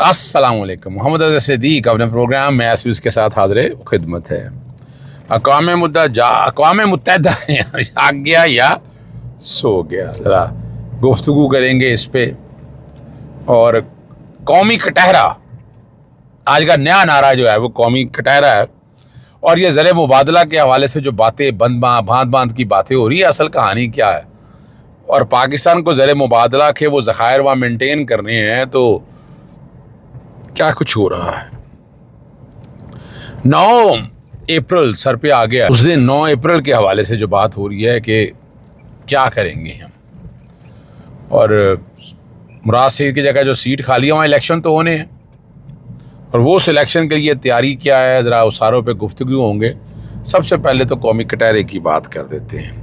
अस्सलामुअलैकुम। मोहम्मद अज़हर सिद्दीक़ अपने प्रोग्राम में एसपीएस के साथ हाज़िर खिदमत है। अक़वाम मुत्तहिदा जाग गया या सो गया, ज़रा गुफ्तगू करेंगे इस पे। और कौमी कटहरा आज का नया नारा जो है वो कौमी कटहरा है। और ये ज़र मुबादला के हवाले से जो बातें भांत भांत की बातें हो रही है, असल कहानी क्या है। और पाकिस्तान को ज़र मुबादला के वो ज़खायर वहाँ मेंटेन करने हैं, तो क्या कुछ हो रहा है। 9 अप्रैल सर पे आ गया। उस दिन 9 अप्रैल के हवाले से जो बात हो रही है कि क्या करेंगे हम, और मुराद सईद की जगह जो सीट खाली है वहाँ इलेक्शन तो होने हैं, और वो सिलेक्शन के लिए तैयारी क्या है, ज़रा उस सारों पे गुफ्तगू होंगे। सबसे पहले तो कौमी कटहरे की बात कर देते हैं।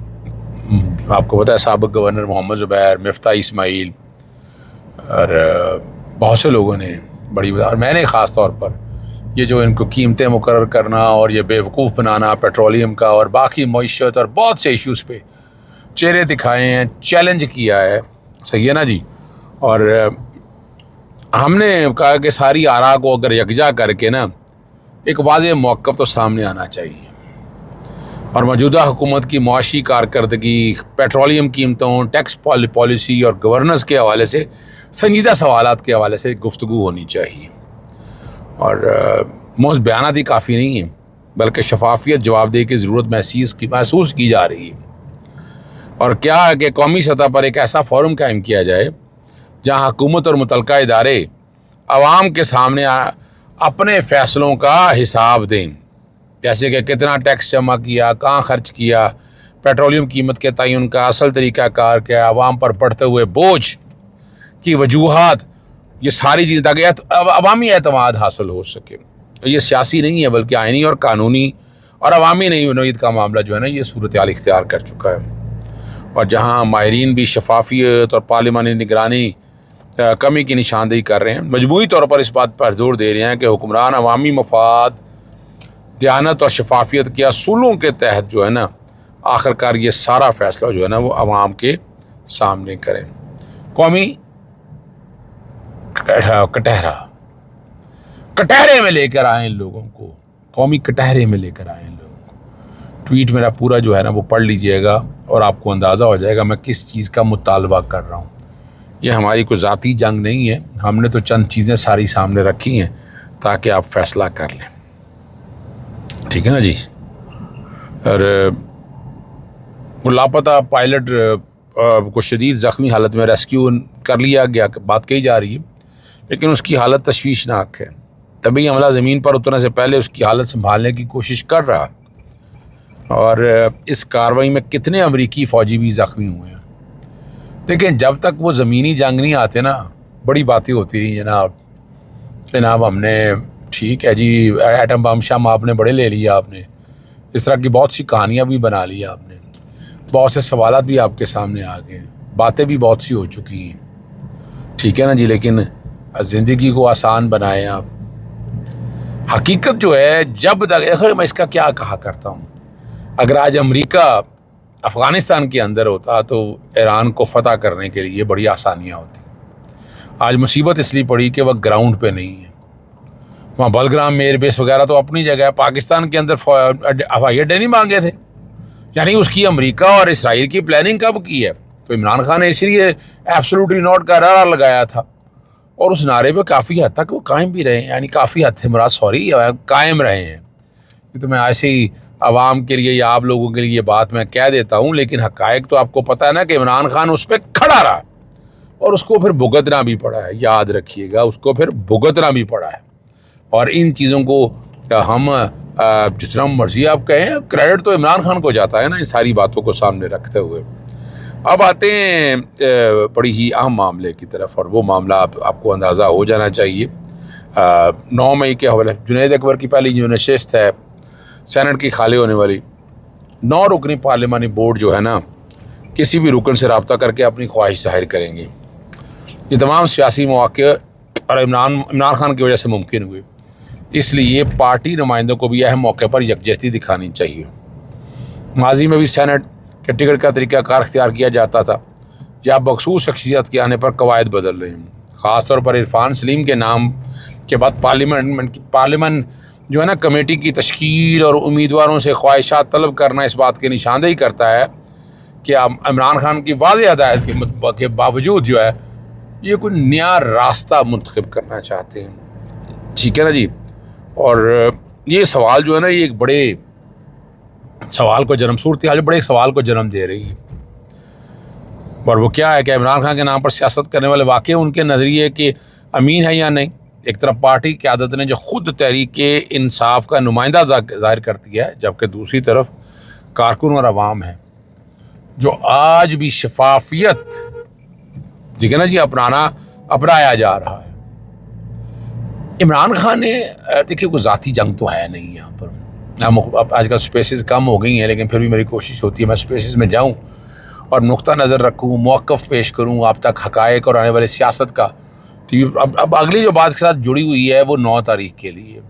आपको पता है साबिक़ गवर्नर मोहम्मद ज़ुबैर, मिफ्ता इस्माइल और बहुत से लोगों ने बड़ी, और मैंने ख़ास तौर पर ये जो इनको कीमतें मुकर्रर करना और ये बेवकूफ़ बनाना पेट्रोलियम का और बाकी मईशत और बहुत से इश्यूज़ पे चेहरे दिखाए हैं, चैलेंज किया है, सही है ना जी। और हमने कहा कि सारी आरा को अगर यकजा करके ना एक वाज़ेह मौक़िफ़ तो सामने आना चाहिए, और मौजूदा हुकूमत की मुआशी कारकर्दगी, पेट्रोलियम कीमतों, टैक्स पॉलिसी और गवर्नेंस के हवाले से संजीदा सवालात के हवाले से गुफ्तगू होनी चाहिए। और मोस्ट बयानात ही काफ़ी नहीं है, बल्कि शफाफियत जवाबदेही की ज़रूरत महसूस की जा रही है। और क्या है कि कौमी सतह पर एक ऐसा फोरम कायम किया जाए जहाँ हुकूमत और मुतलका इदारे आवाम के सामने अपने फ़ैसलों का हिसाब दें, जैसे कि कितना टैक्स जमा किया, कहाँ खर्च किया, पेट्रोलियम कीमत के तयन का असल तरीक़ाकार क्या, आवाम पर बढ़ते हुए बोझ की वजूहात, ये सारी चीज़ें, ताकि अवामी एतमाद हासिल हो सके। ये सियासी नहीं है बल्कि आइनी और कानूनी और अवामी नईद का मामला जो है ना, ये सूरत हाल इख्तियार कर चुका है। और जहाँ माहिरीन भी शफाफियत और पार्लिमानी निगरानी कमी की निशानदेही कर रहे हैं, मजमूई तौर पर इस बात पर जोर दे रहे हैं कि हुक्मरान अवामी मफाद, दयानत और शफाफियत के असूलों के तहत जो है ना आखिरकार ये सारा फ़ैसला जो है ना वो अवाम के सामने करें। कौमी कटहरे में लेकर आए इन लोगों को, कौमी कटहरे में लेकर आए इन लोगों को। ट्वीट मेरा पूरा जो है ना वो पढ़ लीजिएगा और आपको अंदाज़ा हो जाएगा मैं किस चीज़ का मुतालबा कर रहा हूँ। ये हमारी कोई ज़ाती जंग नहीं है, हमने तो चंद चीज़ें सारी सामने रखी हैं ताकि आप फैसला कर लें, ठीक है ना जी। और वो लापता पायलट को शदीद ज़ख्मी हालत में रेस्क्यू कर लिया गया, बात कही जा रही है, लेकिन उसकी हालत तशवीशनाक है। तभी हमला ज़मीन पर उतरने से पहले उसकी हालत संभालने की कोशिश कर रहा। और इस कार्रवाई में कितने अमरीकी फ़ौजी भी ज़ख्मी हुए हैं। लेकिन जब तक वो ज़मीनी जंग नहीं आते ना, बड़ी बातें होती रही जनाब हमने, ठीक है जी, एटम बम शम आपने बड़े ले लिया, आपने इस तरह की बहुत सी कहानियाँ भी बना ली आपने, बहुत से सवालात भी आपके सामने आ गए, बातें भी बहुत सी हो चुकी हैं, ठीक है ना जी। लेकिन ज़िंदगी को आसान बनाएं आप। हकीकत जो है, जब तक मैं इसका क्या कहा करता हूँ, अगर आज अमेरिका अफ़गानिस्तान के अंदर होता तो ईरान को फ़तह करने के लिए बड़ी आसानियाँ होती। आज मुसीबत इसलिए पड़ी कि वह ग्राउंड पे नहीं है। वहाँ बलग्राम एयरबेस वगैरह तो अपनी जगह है, पाकिस्तान के अंदर हवाई अड्डे नहीं मांगे थे। यानी उसकी अमेरिका और इसराइल की प्लानिंग कब की है? तो इमरान खान ने इसलिए एब्सोल्युटली नॉट का नारा लगाया था, और उस नारे पे काफ़ी हद तक वो कायम भी रहे, यानी काफ़ी हद से मुराद कायम रहे हैं। तो मैं ऐसे ही आवाम के लिए या आप लोगों के लिए ये बात मैं कह देता हूँ, लेकिन हक़ाइक़ तो आपको पता है ना कि इमरान खान उस पर खड़ा रहा और उसको फिर भुगतना भी पड़ा है। याद रखिएगा, उसको फिर भुगतना भी पड़ा है। और इन चीज़ों को हम जितना मर्जी आप कहें, क्रेडिट तो इमरान खान को जाता है ना, इन सारी बातों को सामने रखते हुए। अब आते हैं बड़ी ही अहम मामले की तरफ, और वो मामला आपको अंदाज़ा हो जाना चाहिए। 9 मई के हवाले जुनैद अकबर की पहली जो नशिस्त है सेनेट की खाली होने वाली, 9 रुकनी पार्लिमानी बोर्ड जो है ना, किसी भी रुकन से रब्ता करके अपनी ख्वाहिश जाहिर करेंगे। ये तमाम सियासी मौक़े और इमरान खान की वजह से मुमकिन हुए, इसलिए पार्टी नुमाइंदों को भी अहम मौके पर यकजहती दिखानी चाहिए। माजी में भी सेनेट के टिकट का तरीक़ाकार अख्तियार किया जाता था, या बखसूस शख्सियत के आने पर कवायद बदल रहे हैं। ख़ास तौर पर इरफान सलीम के नाम के बाद पार्लियामेंट जो है ना कमेटी की तश्कील और उम्मीदवारों से ख्वाहिशात तलब करना इस बात की निशानदेही करता है कि इमरान खान की वाज़ेह हदायत के बावजूद जो है ये कोई नया रास्ता मुंतखब करना चाहते हैं। ठीक है ना जी। और ये सवाल जो है ना ये एक बड़े सवाल को जन्म सूरत हाल बड़े सवाल को जन्म दे रही है। और वो क्या है कि इमरान खान के नाम पर सियासत करने वाले वाकई उनके नज़रिए के अमीन है या नहीं। एक तरफ पार्टी की क़यादत ने जो ख़ुद तहरीक इंसाफ का नुमाइंदा ज़ाहिर करती है, जबकि दूसरी तरफ कारकुन और अवाम है जो आज भी शफाफियत ठीक है ना जी अपनाया जा रहा है। इमरान खान ने देखिए कोई ज़ाती जंग तो है नहीं यहाँ पर। अब आजकल स्पेसेस कम हो गई हैं, लेकिन फिर भी मेरी कोशिश होती है मैं स्पेसेस में जाऊँ और नुक्ता नज़र रखूँ, मौक़िफ़ पेश करूँ आप तक हक़ाइक़ और आने वाले सियासत का। तो अब अगली जो बात के साथ जुड़ी हुई है वो 9 तारीख के लिए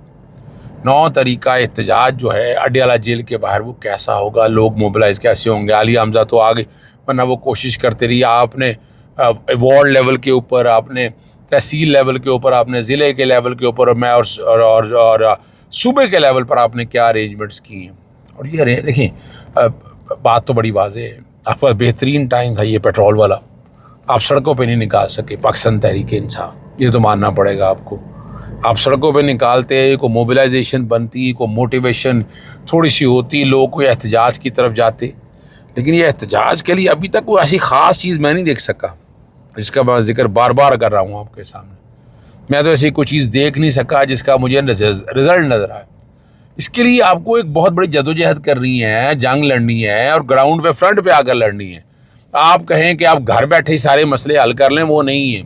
9 तारीख का एहतजाज जो है अडयाला जेल के बाहर वो कैसा होगा, लोग मोबिलाइज़ कैसे होंगे। आलिया हमज़ा तो आ गई, वरना वो कोशिश करते रही। आपने वार्ड लेवल के ऊपर, आपने तहसील लेवल के ऊपर, आपने ज़िले के लेवल के ऊपर और सूबे के लेवल पर आपने क्या अरेंजमेंट्स किए हैं। और ये देखें बात तो बड़ी वाज़ेह है, आपका बेहतरीन टाइम था ये पेट्रोल वाला, आप सड़कों पे नहीं निकाल सके पाकिस्तान तहरीक इंसाफ, ये तो मानना पड़ेगा आपको। आप सड़कों पे निकालते, को मोबिलाइजेशन बनती, को मोटिवेशन थोड़ी सी होती, लोग कोई एहतजाज की तरफ जाते, लेकिन ये एहतजाज के लिए अभी तक कोई ऐसी ख़ास चीज़ मैं नहीं देख सका जिसका मैं जिक्र बार बार कर रहा हूँ आपके सामने। मैं तो ऐसी कोई चीज़ देख नहीं सका जिसका मुझे रिज़ल्ट नज़र आए। इसके लिए आपको एक बहुत बड़ी जदोजहद करनी है, जंग लड़नी है और ग्राउंड पे फ्रंट पे आकर लड़नी है। आप कहें कि आप घर बैठे ही सारे मसले हल कर लें, वो नहीं है।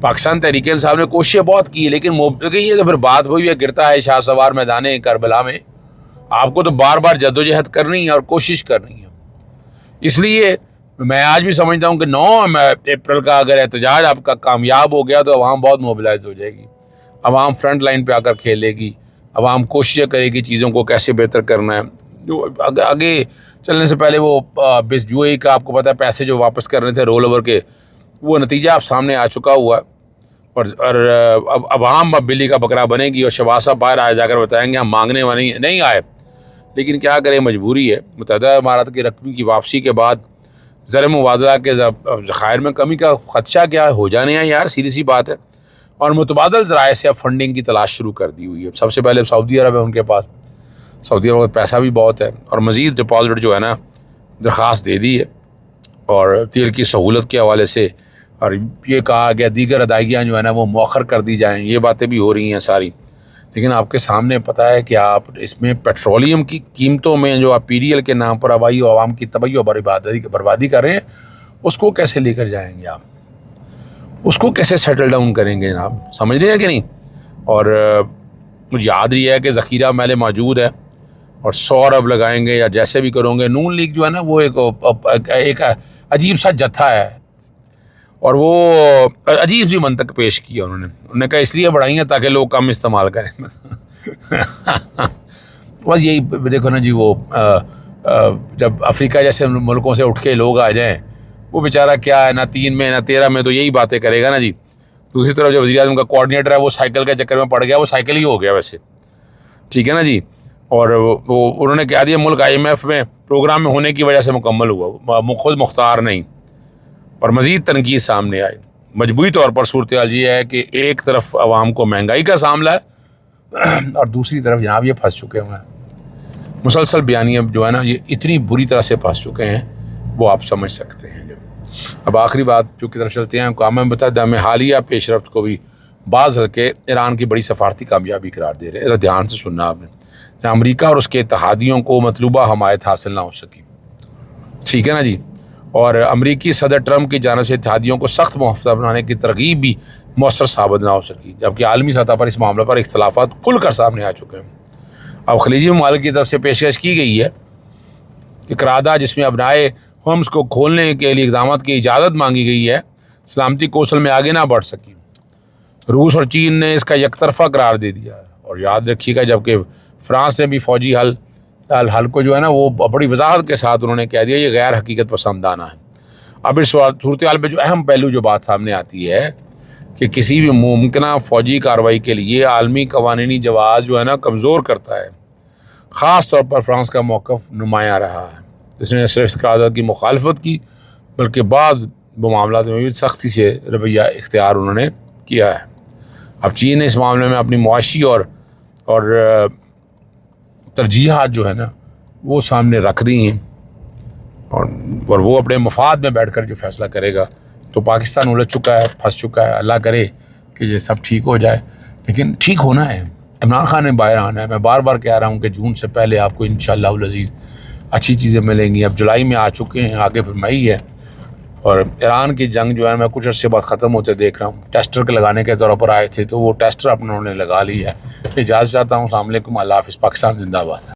पाकिस्तान तहरीक इंसाफ ने कोशिशें बहुत की, लेकिन ये तो फिर बात हुई है गिरता है शाह सवार मैदान करबला में। आपको तो बार बार जदोजहद करनी है और कोशिश करनी है। इसलिए मैं आज भी समझता हूँ कि 9 अप्रैल का अगर एहतजाज आपका कामयाब हो गया तो अवाम बहुत मोबिलाइज हो जाएगी, अवाम फ्रंट लाइन पे आकर खेलेगी, अवाम कोशिशें करेगी चीज़ों को कैसे बेहतर करना है। जो आगे चलने से पहले वो बिस जुए का आपको पता है पैसे जो वापस कर रहे थे रोल ओवर के, वो नतीजा आप सामने आ चुका हुआ है। और अब अवाम अब बिल्ली का बकरा बनेगी और शहबाज साहब बाहर आ जाकर बताएंगे हम मांगने वाले नहीं आए, लेकिन क्या करें मजबूरी है। मुत्तहदा इमारात की रकम की वापसी के बाद ज़र मुबादला के ज़खायर में कमी का खदशा क्या हो जाने हैं यार, सीधी सी बात है। और मुतबादल ज़राए से अब फंडिंग की तलाश शुरू कर दी हुई है। सबसे पहले सऊदी अरब है उनके पास, सऊदी अरब का पैसा भी बहुत है और मज़ीद डिपॉजिट जो है ना दरख्वास्त दे दी है और तेल की सहूलत के हवाले से, और ये कहा गया दीगर अदायगियाँ जो है ना वो मौखर कर दी जाएँ, ये बातें भी हो रही हैं सारी। लेकिन आपके सामने पता है कि आप इसमें पेट्रोलियम की कीमतों में जो आप PDL के नाम पर हवाई और आवाम की तबाही और बर्बादी कर रहे हैं, उसको कैसे लेकर जाएंगे आप, उसको कैसे सेटल डाउन करेंगे जनाब, समझ रहे हैं कि नहीं। और मुझे याद रही है कि ज़ख़ीरा मेले मौजूद है और 100 अरब लगाएंगे या जैसे भी करोगे। नून लीग जो है ना वो एक अजीब सा जत्था है और वो अजीब सी मंतक पेश किया उन्होंने कहा इसलिए बढ़ाई हैं ताकि लोग कम इस्तेमाल करें। बस यही देखो ना जी, वो जब अफ्रीका जैसे मुल्कों से उठ के लोग आ जाएं, वो बेचारा क्या है ना 3 में ना 13 में तो यही बातें करेगा ना जी। दूसरी तरफ जो वज़ीर-ए-आज़म का कोऑर्डिनेटर है वो साइकिल के चक्कर में पड़ गया, वो साइकिल ही हो गया वैसे, ठीक है ना जी। और वो उन्होंने कह दिया मुल्क IMF में प्रोग्राम में होने की वजह से मुकम्मल हुआ, खुद मुख्तार नहीं। और मज़ीद तनकीद सामने आई। मजबूरी तौर पर सूरत हाल ये है कि एक तरफ आवाम को महंगाई का सामना है और दूसरी तरफ जनाब ये फंस चुके हुए हैं। मुसलसल बयानियाँ जो है ना ये इतनी बुरी तरह से फंस चुके हैं, वो आप समझ सकते हैं। अब आखिरी बात जो की तरफ चलते हैं, अक़वाम मुत्तहिदा में हालिया पेशरफ्त को भी बाज़ हल्के ईरान की बड़ी सफारती कामयाबी करार दे रहे हैं। ध्यान से सुनना आपने, जहाँ अमरीका और उसके इत्तेहादियों को मतलूबा हमायत हासिल ना हो सकी, ठीक है ना जी। और अमरीकी सदर ट्रंप की जानिब से इत्तेहादियों को सख्त मुआफ़ज़ा बनाने की तरगीब भी मौसर साबित ना हो सकी, जबकि आलमी सतह पर इस मामले पर इख्तलाफात खुलकर सामने आ चुके हैं। अब खलीजी ममालिक की तरफ से पेशकश की गई है कि करारदाद जिसमें अपनाए होम्स को खोलने के लिए इक़दाम की इजाज़त मांगी गई है, सलामती कौशल में आगे ना बढ़ सकी। रूस और चीन ने इसका यकतरफ़ा करार दे दिया है। और याद रखिएगा जबकि फ़्रांस ने भी फ़ौजी हल को जो है ना वो बड़ी वजाहत के साथ उन्होंने कह दिया ये गैर हकीकत पसंदाना है। अब इस सूरत हाल पर जो अहम पहलू जो बात सामने आती है कि किसी भी मुमकिन फ़ौजी कार्रवाई के लिए आलमी कवानीनी जवाज़ जो है ना कमज़ोर करता है। ख़ास तौर पर फ्रांस का मौक़िफ़ नुमायाँ रहा है, इसने सिर्फ इस करारदाद की मुखालफत की बल्कि बाज़ मामलात में भी सख्ती से रवैया इख्तियार उन्होंने किया है। अब चीन ने इस मामले में अपनी मुआशी और तरजीहात जो है ना वो सामने रख दी हैं और वो अपने मफाद में बैठकर जो फ़ैसला करेगा। तो पाकिस्तान उलझ चुका है, फंस चुका है। अल्लाह करे कि ये सब ठीक हो जाए, लेकिन ठीक होना है। इमरान खान ने बाहर आना है। मैं बार बार कह रहा हूँ कि जून से पहले आपको इंशाअल्लाह अज़ीज़ अच्छी चीज़ें मिलेंगी। अब जुलाई में आ चुके हैं, आगे फिर मई है और ईरान की जंग जो है मैं कुछ अर्से बाद ख़त्म होते देख रहा हूँ। टेस्टर के लगाने के तौर पर आए थे तो वो टेस्टर अपने उन्होंने लगा लिया है। इजाज़त चाहता हूँ। अस्सलाम वालेकुम, अल्लाह हाफ़िज़। पाकिस्तान जिंदाबाद।